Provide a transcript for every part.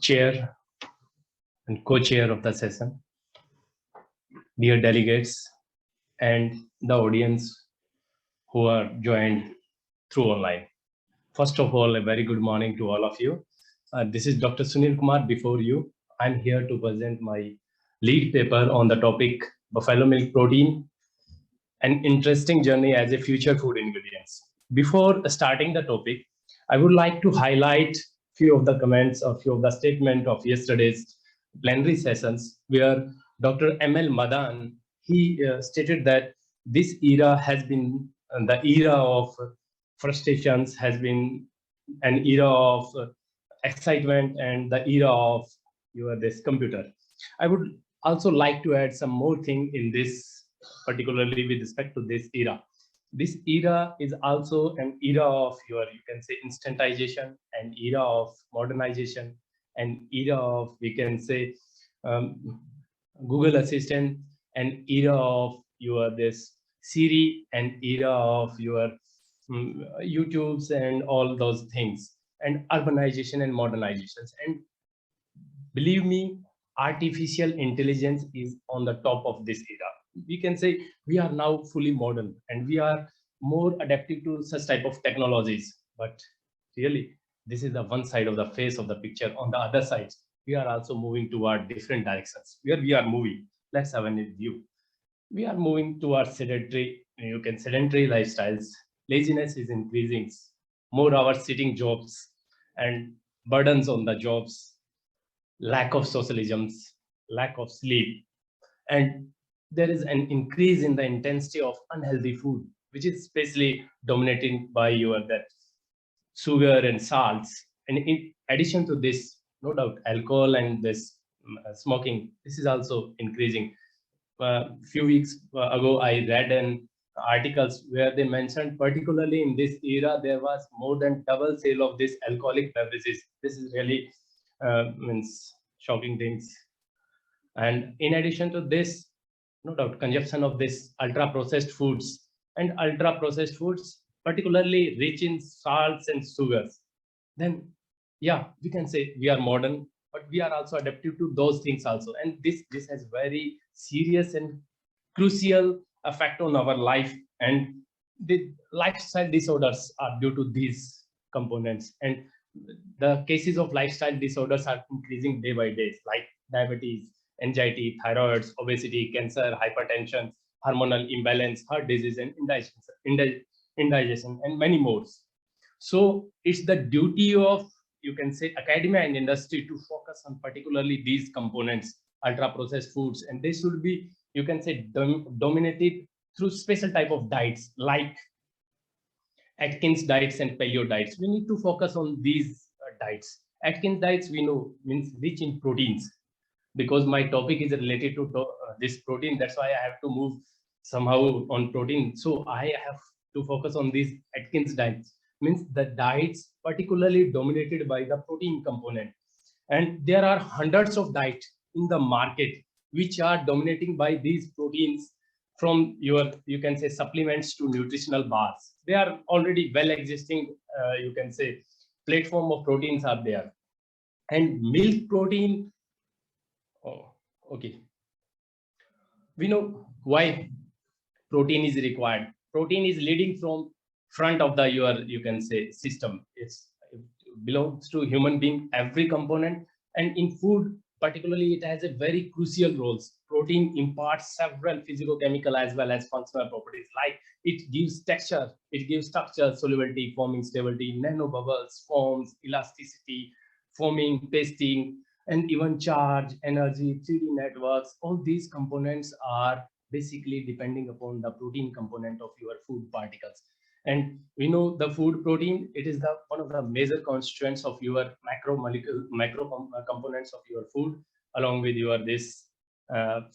chair and co-chair of the session, dear delegates, and the audience who are joined through online. First of all, a very good morning to all of you. This is Dr. Sunil Kumar before you. I'm here to present my lead paper on the topic buffalo milk protein, an interesting journey as a future food ingredients. Before starting the topic, I would like to highlight few of the comments or few of the statement of yesterday's plenary sessions where Dr. M.L. Madan, he stated that this era has been the era of frustrations, has been an era of excitement and the era of this computer. I would also like to add some more thing in this, particularly with respect to this era. This era is also an era of you can say instantization, an era of modernization, an era of we can say Google Assistant, an era of this Siri, an era of your YouTubes and all those things, and urbanization and modernizations. And believe me, artificial intelligence is on the top of this era. We can say we are now fully modern and we are more adaptive to such type of technologies. But really, this is the one side of the face of the picture. On the other side, we are also moving toward different directions. Where we are moving, let's have a view. We are moving towards sedentary lifestyles. Laziness is increasing, more hours sitting jobs and burdens on the jobs, lack of socialisms, lack of sleep, and there is an increase in the intensity of unhealthy food, which is especially dominated by that sugar and salts. And in addition to this, no doubt, alcohol and this smoking, this is also increasing. Few weeks ago, I read an articles where they mentioned, particularly in this era, there was more than double sale of this alcoholic beverages. This is really means shocking things. And in addition to this, no doubt, consumption of this ultra processed foods and ultra processed foods, particularly rich in salts and sugars. Then, yeah, we can say we are modern, but we are also adaptive to those things also. And this has very serious and crucial effect on our life. And the lifestyle disorders are due to these components. And the cases of lifestyle disorders are increasing day by day, like diabetes, anxiety, thyroid, obesity, cancer, hypertension, hormonal imbalance, heart disease, and indigestion, and many more. So it's the duty of, you can say, academia and industry to focus on particularly these components, ultra processed foods, and they should be, you can say, dominated through special type of diets like Atkins diets and paleo diets. We need to focus on these diets. Atkins diets, we know, means rich in proteins. Because my topic is related to this protein, that's why I have to move somehow on protein. So I have to focus on these Atkins diets, means the diets particularly dominated by the protein component. And there are hundreds of diets in the market which are dominating by these proteins, from you can say supplements to nutritional bars. They are already well existing, you can say, platform of proteins are there. And milk protein, oh, okay. We know why protein is required. Protein is leading from front of the you can say system. It belongs to human being, every component, and in food particularly, it has a very crucial roles. Protein imparts several physicochemical as well as functional properties, like it gives texture, it gives structure, solubility, forming stability, nanobubbles, forms, elasticity, forming, pasting, and even charge, energy, 3D networks. All these components are basically depending upon the protein component of your food particles. And we know the food protein, it is the one of the major constituents of your macro components of your food, along with your this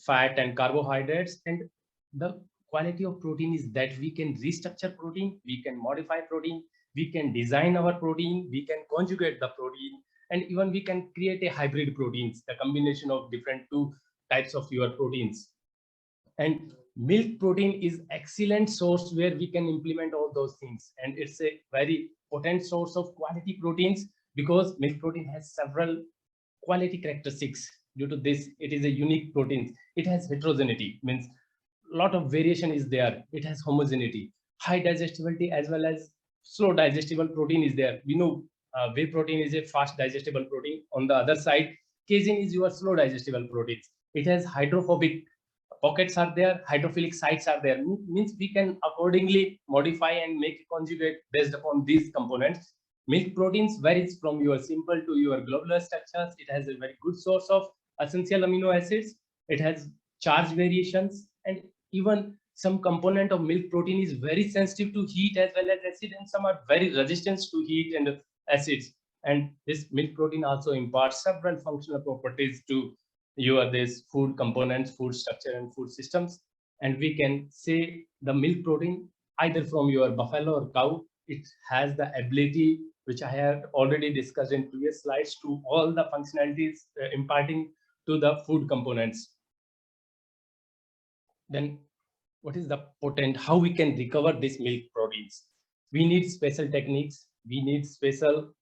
fat and carbohydrates. And the quality of protein is that we can restructure protein, we can modify protein, we can design our protein, we can conjugate the protein, and even we can create a hybrid proteins, the combination of different two types of your proteins. And milk protein is excellent source where we can implement all those things, and it's a very potent source of quality proteins, because milk protein has several quality characteristics. Due to this, it is a unique protein. It has heterogeneity, means lot of variation is there. It has homogeneity, high digestibility, as well as slow digestible protein is there. We know whey protein is a fast digestible protein. On the other side, casein is your slow digestible proteins. It has hydrophobic pockets are there, hydrophilic sites are there. Means we can accordingly modify and make a conjugate based upon these components. Milk proteins varies from your simple to your globular structures. It has a very good source of essential amino acids. It has charge variations, and even some component of milk protein is very sensitive to heat as well as acid, and some are very resistant to heat and acids. And this milk protein also imparts several functional properties to your this food components, food structure, and food systems. And we can say the milk protein either from your buffalo or cow, it has the ability, which I have already discussed in previous slides, to all the functionalities imparting to the food components. Then what is the potent, how we can recover these milk proteins? We need special techniques, we need special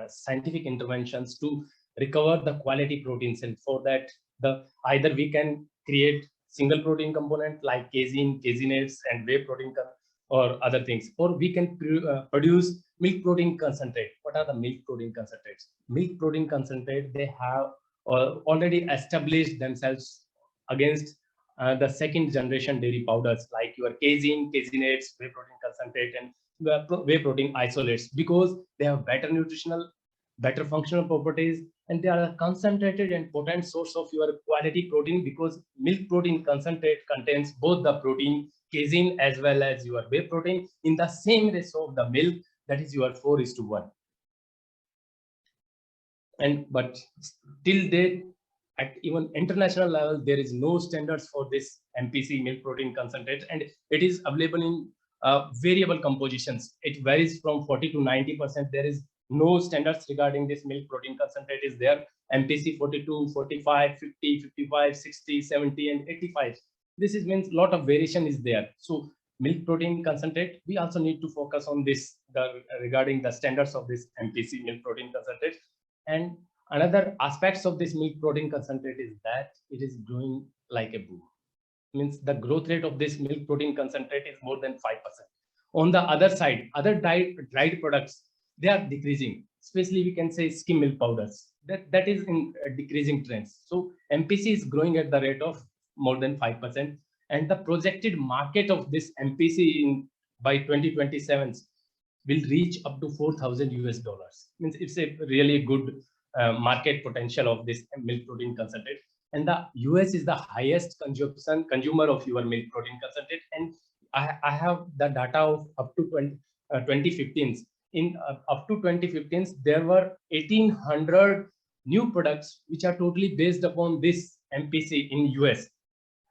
scientific interventions to recover the quality proteins. And for that, the either we can create single protein component like casein, caseinates, and whey protein or other things, or we can produce milk protein concentrate. What are the milk protein concentrates? Milk protein concentrate, they have already established themselves against the second generation dairy powders like your casein, caseinates, whey protein concentrate, and whey protein isolates, because they have better nutritional, better functional properties, and they are a concentrated and potent source of your quality protein, because milk protein concentrate contains both the protein casein as well as your whey protein in the same ratio of the milk, that is your 4:1. And but till date, at even international level, there is no standards for this MPC, milk protein concentrate, and it is available in variable compositions. It varies from 40 to 90%. There is no standards regarding this milk protein concentrate is there. MPC 42, 45, 50, 55, 60, 70, and 85. This is means lot of variation is there. So milk protein concentrate, we also need to focus on this regarding the standards of this MPC, milk protein concentrate. And another aspects of this milk protein concentrate is that it is growing like a boom. Means the growth rate of this milk protein concentrate is more than 5%. On the other side, other dried products, they are decreasing. Especially we can say skim milk powders. That is in decreasing trends. So MPC is growing at the rate of more than 5%. And the projected market of this MPC by 2027 will reach up to $4,000. Means it's a really good market potential of this milk protein concentrate. And the US is the highest consumer of your milk protein concentrate. And I have the data of up to 2015. In up to 2015, there were 1,800 new products which are totally based upon this MPC in US.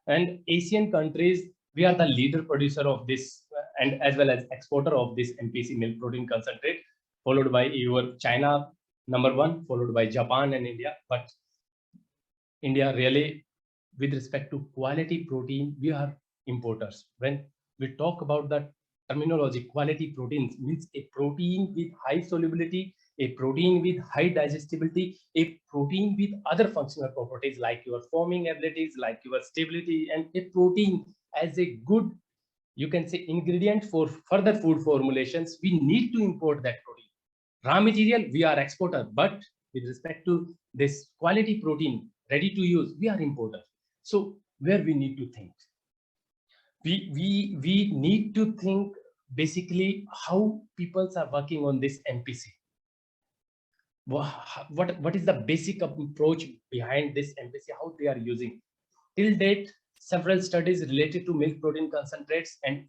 And Asian countries, we are the leader producer of this and as well as exporter of this MPC, milk protein concentrate, followed by your China #1, followed by Japan and India. But India really, with respect to quality protein, we are importers. When we talk about the terminology, quality proteins means a protein with high solubility, a protein with high digestibility, a protein with other functional properties like your forming abilities, like your stability, and a protein as a good, you can say, ingredient for further food formulations. We need to import that protein. Raw material, we are exporter, but with respect to this quality protein, ready to use, we are importer. So where we need to think? We need to think basically how people are working on this MPC. What is the basic approach behind this MPC, how they are using? Till date, several studies related to milk protein concentrates and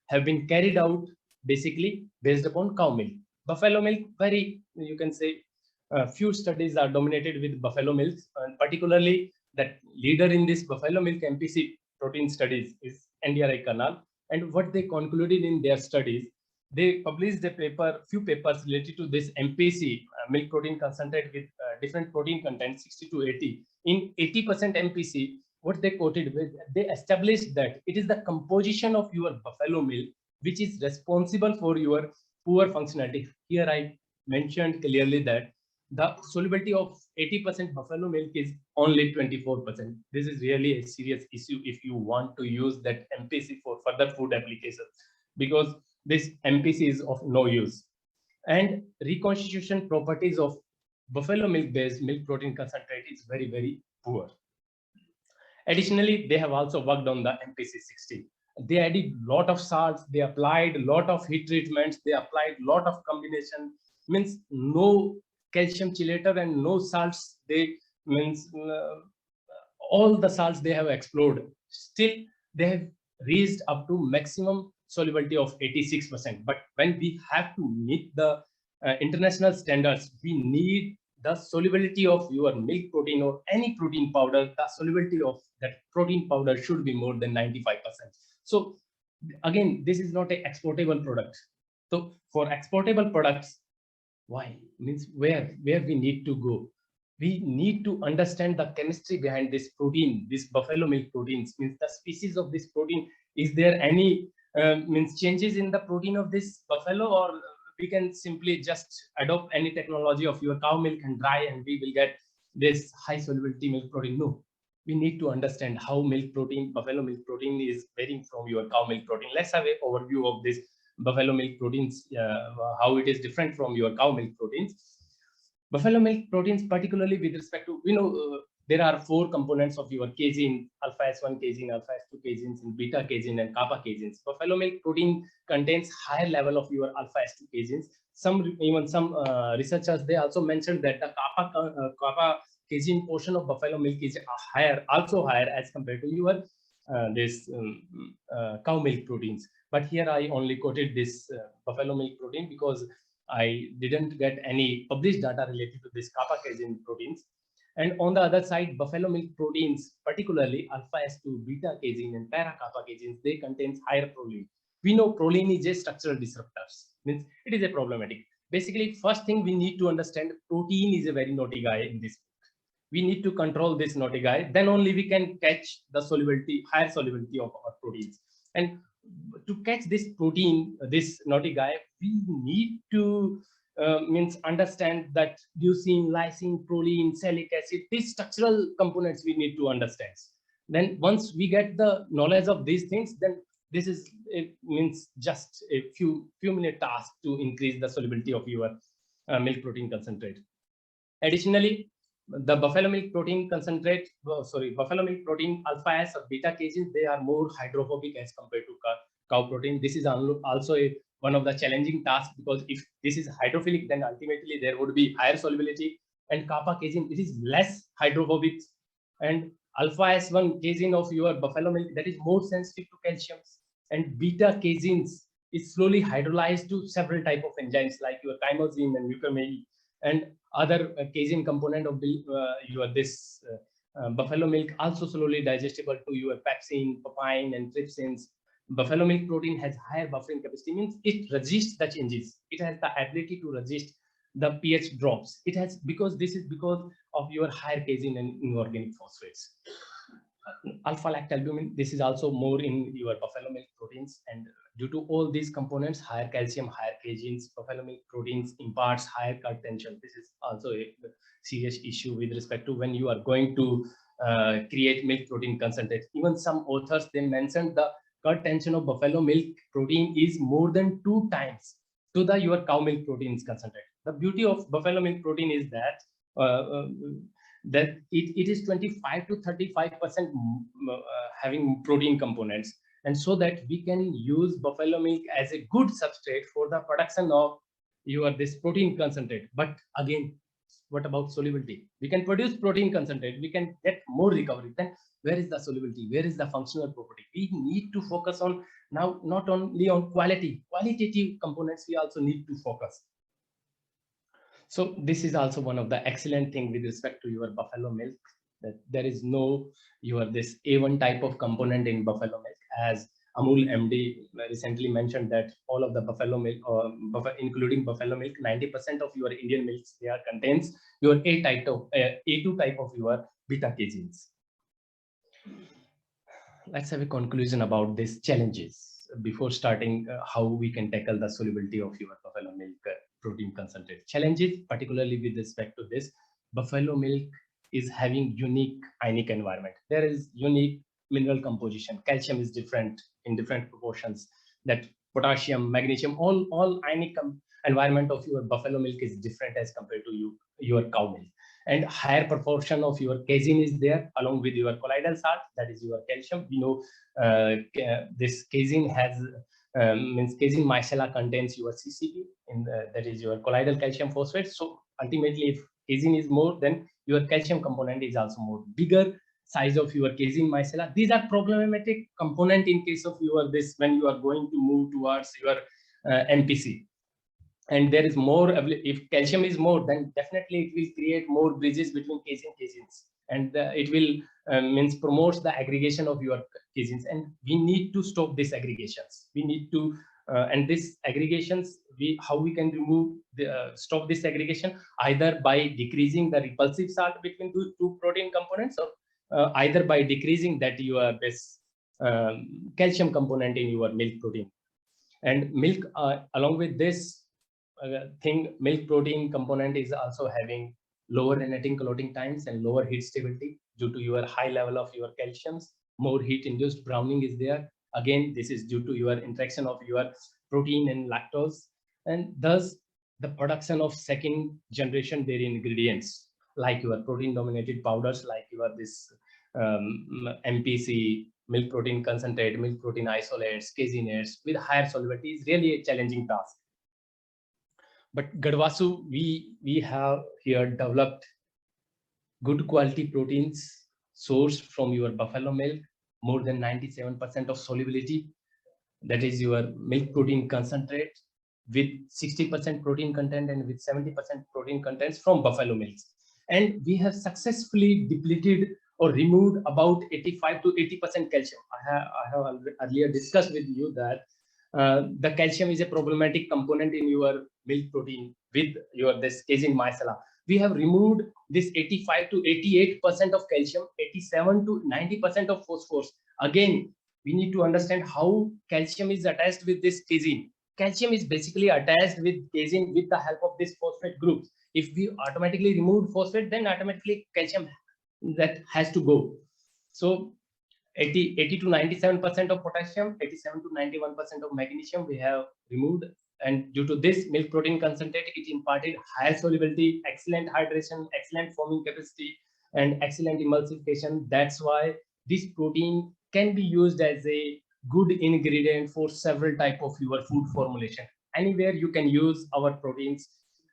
have been carried out basically based upon cow milk. Buffalo milk, very, you can say, few studies are dominated with buffalo milk, and particularly that leader in this buffalo milk MPC protein studies is NDRI Karnal. And what they concluded in their studies, they published a paper, few papers related to this MPC, milk protein concentrate with different protein content, 60 to 80. In 80% MPC, what they quoted with, they established that it is the composition of your buffalo milk which is responsible for your poor functionality. Here I mentioned clearly that the solubility of 80% buffalo milk is only 24%. This is really a serious issue if you want to use that MPC for further food applications, because this MPC is of no use. And reconstitution properties of buffalo milk based milk protein concentrate is very, very poor. Additionally, they have also worked on the MPC60. They added lot of salts, they applied a lot of heat treatments, they applied lot of combination, means no calcium chelator and no salts. They means all the salts they have explored. Still, they have reached up to maximum solubility of 86%. But when we have to meet the international standards, we need the solubility of your milk protein or any protein powder, the solubility of that protein powder should be more than 95%. So again, this is not an exportable product. So for exportable products, why? Means where we need to go. We need to understand the chemistry behind this protein, this buffalo milk proteins, means the species of this protein. Is there any means changes in the protein of this buffalo, or we can simply just adopt any technology of your cow milk and dry and we will get this high solubility milk protein? No, we need to understand how milk protein, buffalo milk protein is varying from your cow milk protein. Let's have an overview of this buffalo milk proteins, how it is different from your cow milk proteins. Buffalo milk proteins, particularly with respect to, there are four components of your casein: alpha S1 casein, alpha S2 caseins, and beta casein and kappa caseins. Buffalo milk protein contains higher level of your alpha S2 caseins. Some researchers, they also mentioned that the kappa casein portion of buffalo milk is also higher as compared to your cow milk proteins. But here I only quoted this buffalo milk protein because I didn't get any published data related to this kappa casein proteins. And on the other side, buffalo milk proteins, particularly alpha S2, beta casein, and para kappa caseins, they contain higher proline. We know proline is a structural disruptor, means it is a problematic. Basically, first thing we need to understand, protein is a very naughty guy in this. We need to control this naughty guy, then only we can catch the solubility, higher solubility of our proteins. And to catch this protein, this naughty guy, we need to means understand that leucine, lysine, proline, salic acid, these structural components we need to understand. Then once we get the knowledge of these things, then this is, it means just a few minute task to increase the solubility of your milk protein concentrate. Additionally, the buffalo milk protein concentrate, buffalo milk protein alpha S or beta caseins, they are more hydrophobic as compared to cow protein. This is also one of the challenging tasks, because if this is hydrophilic, then ultimately there would be higher solubility. And kappa casein, it is less hydrophobic. And alpha S1 casein of your buffalo milk, that is more sensitive to calcium. And beta caseins is slowly hydrolyzed to several type of enzymes like your chymosin and mucomyl and other casein component of your buffalo milk, also slowly digestible to your pepsin, papain, and trypsins. Buffalo milk protein has higher buffering capacity, means it resists the changes. It has the ability to resist the pH drops. It has, because this is because of your higher casein and inorganic phosphates. Alpha lactalbumin, this is also more in your buffalo milk proteins, and due to all these components, higher calcium, higher caseins, buffalo milk proteins imparts higher cut tension. This is also a serious issue with respect to when you are going to create milk protein concentrate. Even some authors, they mentioned the cut tension of buffalo milk protein is more than 2 times to the your cow milk proteins concentrate. The beauty of buffalo milk protein is that that it is 25 to 35% having protein components, and so that we can use buffalo milk as a good substrate for the production of your this protein concentrate. But again, what about solubility? We can produce protein concentrate, we can get more recovery, then where is the solubility, where is the functional property? We need to focus on now not only on qualitative components, we also need to focus. So this is also one of the excellent thing with respect to your buffalo milk, that there is no this A1 type of component in buffalo milk, as Amul MD recently mentioned that all of the buffalo milk, including buffalo milk, 90% of your Indian milks, they are contains your A2 type of your beta caseins. Let's have a conclusion about these challenges before starting how we can tackle the solubility of your buffalo milk protein concentrate. Challenges, particularly with respect to this, buffalo milk is having unique ionic environment. There is unique mineral composition. Calcium is different in different proportions. That potassium, magnesium, all ionic environment of your buffalo milk is different as compared to your cow milk. And higher proportion of your casein is there along with your colloidal salt, that is your calcium. We know this casein has means casein micellar contains your CCB, that is your colloidal calcium phosphate. So ultimately, if casein is more, then your calcium component is also more. Bigger size of your casein micellar. These are problematic component in case of your this when you are going to move towards your MPC. And there is more, if calcium is more, then definitely it will create more bridges between caseins, and it will means promotes the aggregation of your caseins, and we need to stop these aggregations. We need to and these aggregations, how we can remove stop this aggregation, either by decreasing the repulsive salt between the two protein components, or either by decreasing that your this calcium component in your milk protein. And milk along with this milk protein component is also having lower renating clotting times and lower heat stability due to your high level of your calciums. More heat induced browning is there. Again, this is due to your interaction of your protein and lactose, and thus the production of second generation dairy ingredients like your protein dominated powders, like your this MPC, milk protein concentrate, milk protein isolates, caseinates with higher solubility is really a challenging task. But Gadwasu, we have here developed good quality proteins sourced from your buffalo milk, more than 97% of solubility. That is your milk protein concentrate with 60% protein content and with 70% protein contents from buffalo milks. And we have successfully depleted or removed about 85 to 80% calcium. I have earlier discussed with you that the calcium is a problematic component in your milk protein with your this casein micellar. We have removed this 85 to 88% of calcium, 87 to 90% of phosphorus. Again, we need to understand how calcium is attached with this casein. Calcium is basically attached with casein with the help of this phosphate groups. If we automatically remove phosphate, then automatically calcium that has to go. So 80 to 97% of potassium, 87 to 91% of magnesium we have removed. And due to this milk protein concentrate, it imparted higher solubility, excellent hydration, excellent foaming capacity, and excellent emulsification. That's why this protein can be used as a good ingredient for several type of your food formulation. Anywhere you can use our proteins.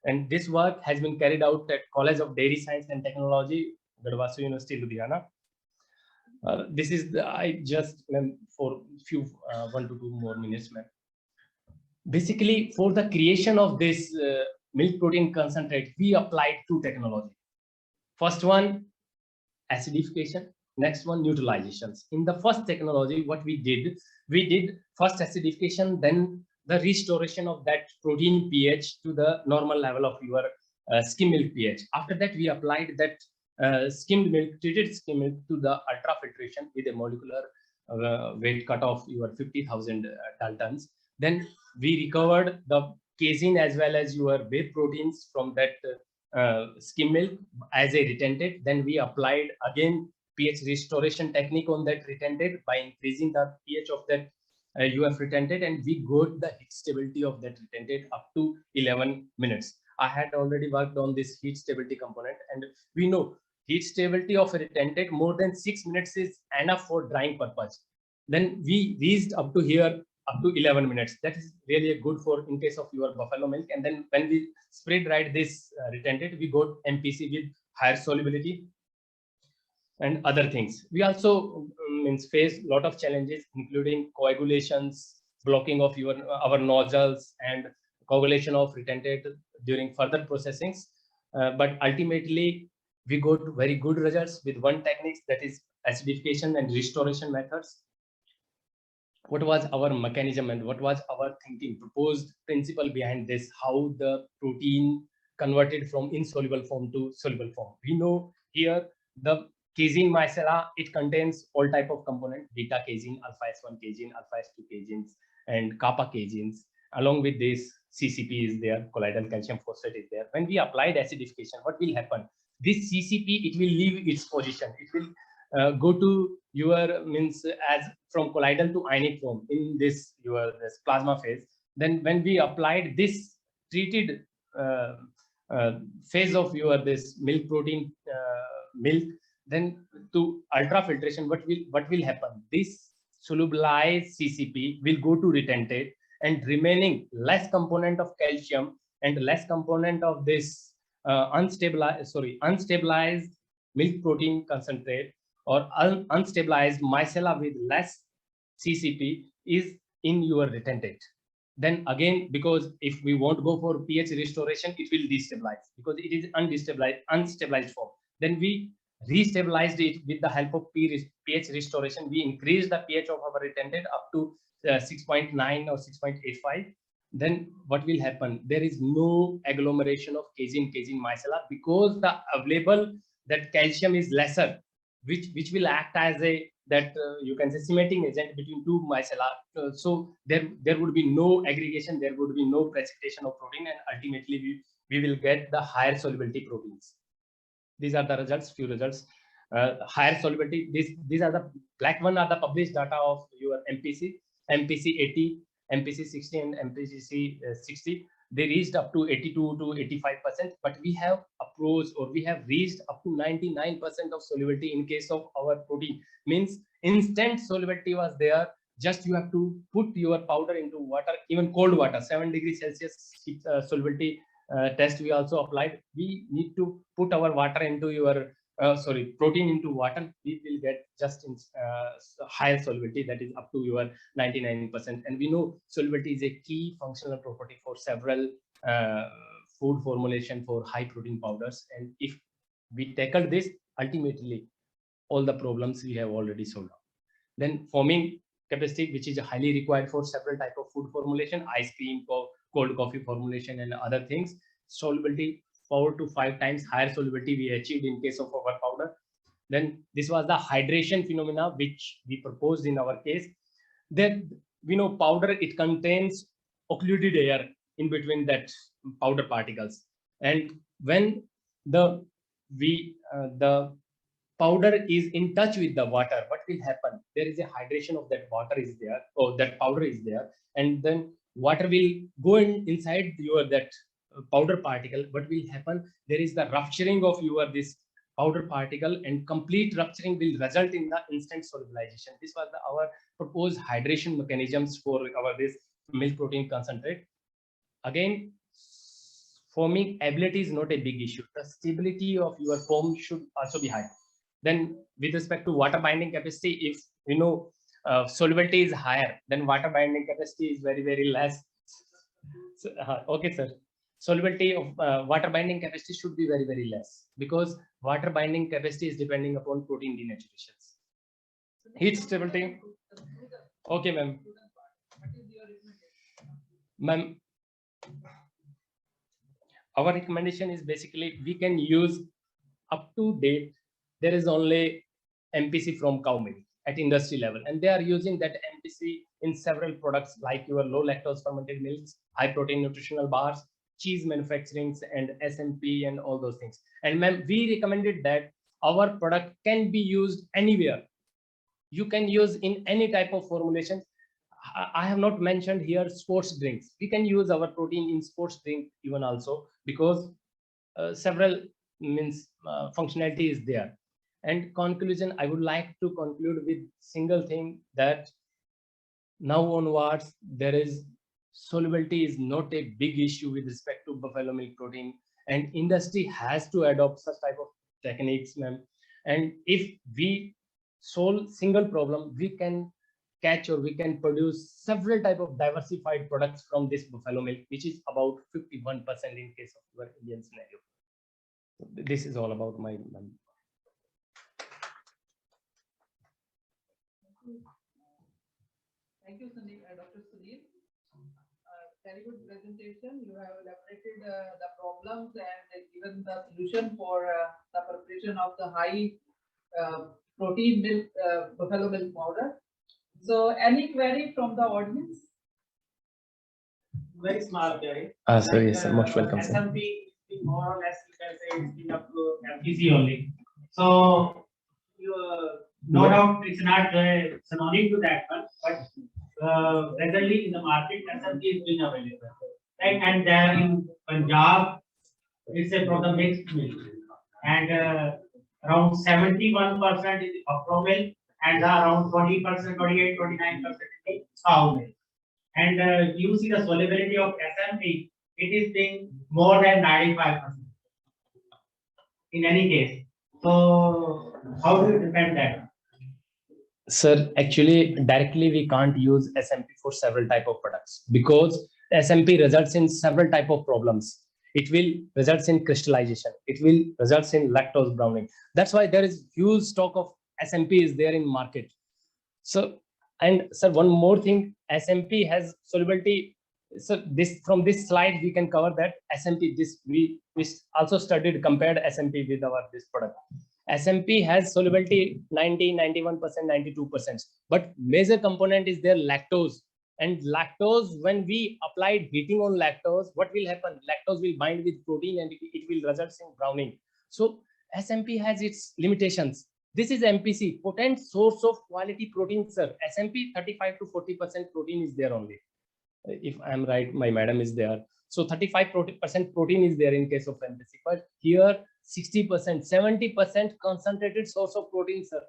And this work has been carried out at College of Dairy Science and Technology, Gadwasu University, Ludhiana. This is I just for few 1 to 2 more minutes, ma'am. Basically, for the creation of this milk protein concentrate, we applied two technology. First one, acidification. Next one, neutralizations. In the first technology, what we did first acidification, then the restoration of that protein pH to the normal level of your skim milk pH. After that, we applied that skimmed milk, treated skim milk to the ultrafiltration with a molecular weight cut of your 50,000 Daltons. Then we recovered the casein as well as your whey proteins from that skim milk as a retentate. Then we applied again pH restoration technique on that retentate by increasing the pH of that UF retentate, and we got the heat stability of that retentate up to 11 minutes. I had already worked on this heat stability component, and we know heat stability of a retentate more than 6 minutes is enough for drying purpose. Then we reached up to here up to 11 minutes. That is really good for in case of your buffalo milk. And then when we spray dried this retentate, we got MPC with higher solubility and other things. We also face a lot of challenges, including coagulations, blocking of our nozzles, and coagulation of retentate during further processings. But ultimately, we got very good results with one technique, that is acidification and restoration methods. What was our mechanism and what was our thinking, proposed principle behind this, how the protein converted from insoluble form to soluble form? We know here the casein micellar, it contains all type of component, beta casein, alpha S1 casein, alpha S2 caseins, and kappa caseins. along with this CCP is there, colloidal calcium phosphate is there. When we applied acidification, what will happen? This CCP, it will leave its position. It will go to your means as from colloidal to ionic form in this this plasma phase. Then when we applied this treated phase of this milk protein milk, then to ultrafiltration, what will happen? This solubilized CCP will go to retentate, and remaining less component of calcium and less component of this unstabilized milk protein concentrate or unstabilized micella with less CCP is in your retentate. Then again, because if we won't go for pH restoration, it will destabilize because it is unstabilized form. Then we restabilized it with the help of pH restoration. We increased the pH of our retentate up to 6.9 or 6.85. Then what will happen? There is no agglomeration of casein micella because the available that calcium is lesser, which will act as a you can say cementing agent between two micella. So there would be no aggregation, there would be no precipitation of protein, and ultimately we will get the higher solubility proteins. These are the results, few results. Higher solubility. These are the black one are the published data of your MPC 80, MPC 60, and MPC 60. They reached up to 82 to 85%, but we have approached or we have reached up to 99% of solubility in case of our protein. Means instant solubility was there. Just you have to put your powder into water, even cold water, 7 degrees Celsius solubility test we also applied. We need to put our water into your protein into water. We will get just in higher solubility, that is up to your 99%. And we know solubility is a key functional property for several food formulation for high protein powders. And if we tackle this, ultimately all the problems we have already solved. Then foaming capacity, which is highly required for several type of food formulation, ice cream, cold coffee formulation, and other things. Solubility 4 to 5 times higher solubility we achieved in case of our powder. Then this was the hydration phenomena which we proposed in our case. Then we know powder, it contains occluded air in between that powder particles, and when the powder is in touch with the water, what will happen? There is a hydration of that water is there, or that powder is there, and then water will go inside your that powder particle. What will happen? There is the rupturing of your this powder particle, and complete rupturing will result in the instant solubilization. This was our proposed hydration mechanisms for our this milk protein concentrate. Again, foaming ability is not a big issue. The stability of your foam should also be high. Then with respect to water binding capacity, if you know solubility is higher, then water binding capacity is very less. So, okay, sir. Solubility of water binding capacity should be very less, because water binding capacity is depending upon protein denaturations. Heat stability. Okay, ma'am. Ma'am, our recommendation is basically we can use up to date. There is only MPC from cow milk at industry level, and they are using that MPC in several products like your low lactose fermented milks, high protein nutritional bars, cheese manufacturings, and SMP, and all those things. And ma'am, we recommended that our product can be used anywhere. You can use in any type of formulation. I have not mentioned here sports drinks. We can use our protein in sports drink even also, because several means functionality is there. And conclusion, I would like to conclude with single thing, that now onwards there is solubility is not a big issue with respect to buffalo milk protein, and industry has to adopt such type of techniques, ma'am. And if we solve single problem, we can catch or we can produce several type of diversified products from this buffalo milk, which is about 51% in case of your Indian scenario. This is all about my. Thank you, Dr. Sunil. Very good presentation. You have elaborated the problems and given the solution for the preparation of the high protein milk, buffalo milk powder. So, any query from the audience? very small query. So yes, sir, most welcome, sir. SMP is more or less, you can say, it's been up to MPC only. So, no doubt it's not synonym to that one, but presently in the market, SMP is being available. Right, and there in Punjab, it's a from the mixed milk, and around 71% is buffalo milk, and around 20%, 28, 29% is the cow milk. And you see the solubility of SMP, it is being more than 95% in any case. So how do you defend that? Sir, actually, directly we can't use SMP for several type of products because SMP results in several type of problems. It will results in crystallization. It will results in lactose browning. That's why there is huge stock of SMP is there in market. So, and sir, one more thing, SMP has solubility. So this from this slide we can cover that SMP. This we also studied compared SMP with our this product. SMP has solubility 90, 91%, 92%. But major component is their lactose. And lactose, when we applied heating on lactose, what will happen? Lactose will bind with protein and it will result in browning. So SMP has its limitations. This is MPC, potent source of quality protein, sir. SMP 35 to 40% protein is there only. If I'm right, my madam is there. So 35% protein is there in case of MPC. But here 60%, 70% concentrated source of protein, sir.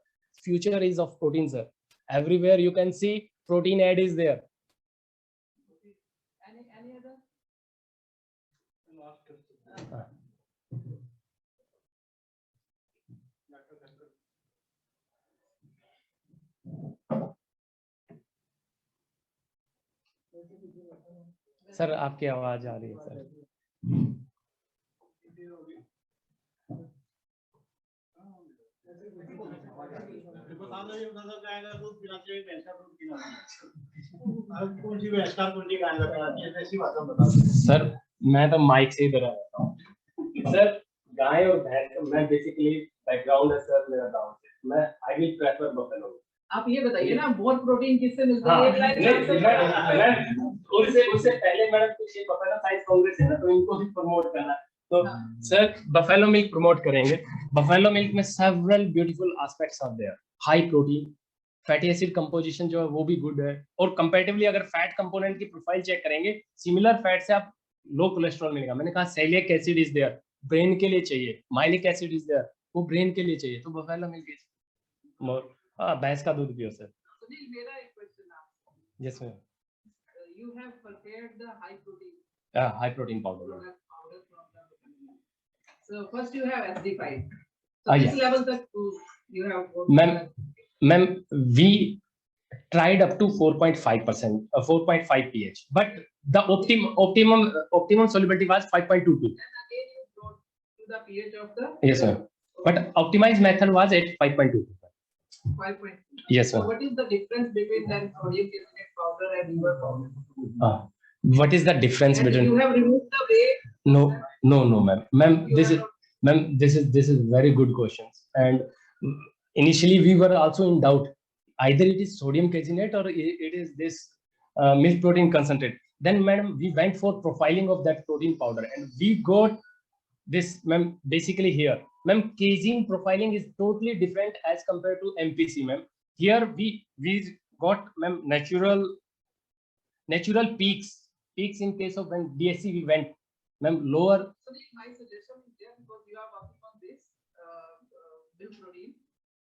Future is of protein, sir. Everywhere you can see protein ad is there. Any other? Sir आपकी आवाज आ रही है sir. Sir मैं तो mic से इधर आता हूँ सर. गाय और भैंस का मैं बेसिकली बैकग्राउंड है सर मेरा गांव से. मैं आई विल प्रेफर बफेलो. आप ये बताइए ना बहुत प्रोटीन किससे मिलता है? उससे पहले मैडम कुछ बफेलो साइज कांग्रेस है ना, तो इनको भी प्रमोट करना. तो सर बफेलो मिल्क प्रमोट करेंगे. बफेलो मिल्क में several beautiful aspects are there. High protein, fatty acid composition जो है वो भी गुड है. और कंपैरेटिवली अगर फैट कंपोनेंट की प्रोफाइल चेक करेंगे, सिमिलर फैट से आप लो कोलेस्ट्रॉल मिलेगा. मैंने कहा sialic acid is there, brain के लिए चाहिए. माइलिक एसिड इज देयर, वो ब्रेन के लिए चाहिए. तो बफेलो मिल्क इज मोर. भैंस का दूध पियो सर. सुनील, मेरा एक क्वेश्चन आपको. Yes ma'am. You have prepared the high protein. High protein powder. So first you have SD5. So this level that you have. Ma'am, we tried up to 4.5%, 4.5 pH, but the optimum solubility was 5.22. Then again you brought to the pH of the. Yes sir. But optimized method was at 5.2. 5.2. Yes sir. So what is the difference between that sodium caseinate powder and liver powder? What is the difference and between? You have removed the way. No, ma'am. This is very good questions. And initially we were also in doubt. Either it is sodium caseinate or it is this milk protein concentrate. Then, madam, we went for profiling of that protein powder, and we got this, ma'am. Basically here, ma'am, casein profiling is totally different as compared to MPC, ma'am. Here we got, ma'am, natural peaks in case of when DSC we went, ma'am, lower. So my suggestion is there because you are working on this milk protein,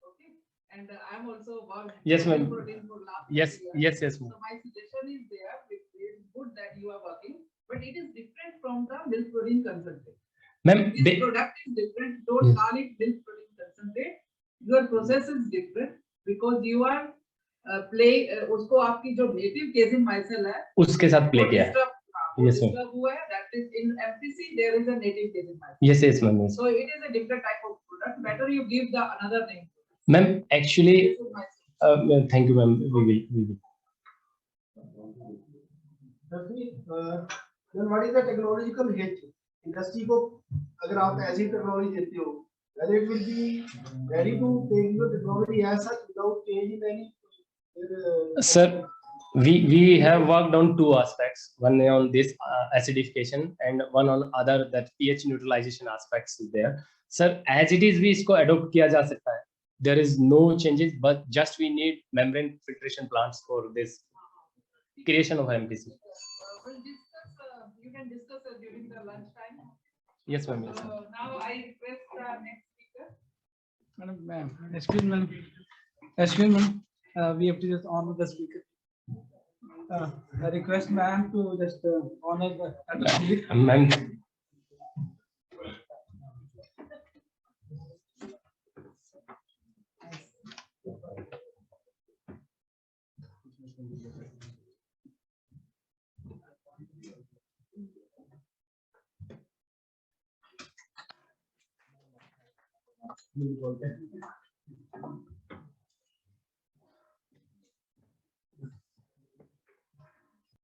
okay, and I am also working. Yes, ma'am. Protein for last Yes, years. yes, ma'am. So my suggestion is there. It is good that you are working, but it is different from the milk protein concentrate. Ma'am, this product is different. Don't call it milk protein concentrate. Your process is different because you are उसको आपकी जो native casein micelle है उसके साथ play किया है. Yes ma'am. That is in MPC there is a native casein micelle. Yes ma'am. So it is a different type of product. Better you give the another name. Ma'am, actually, thank you, ma'am. We will. Then what is the technological hitch? Industry को अगर आप ऐसी technology देते हो, whether it will be ready to take the technology as such without changing any. Sir, We have worked on two aspects. One on this acidification and one on other that pH neutralization aspects is there. Sir, as it is, we इसको adopt किया जा सकता है. There is no changes, but just we need membrane filtration plants for this creation of MPC. We'll discuss, you can discuss during the lunch time. Yes, ma'am. Yes, ma'am. Now I request the next speaker. Madam, excuse me, excuse me, we have to just honor the speaker. I request ma'am to just honor the speaker. Ma'am,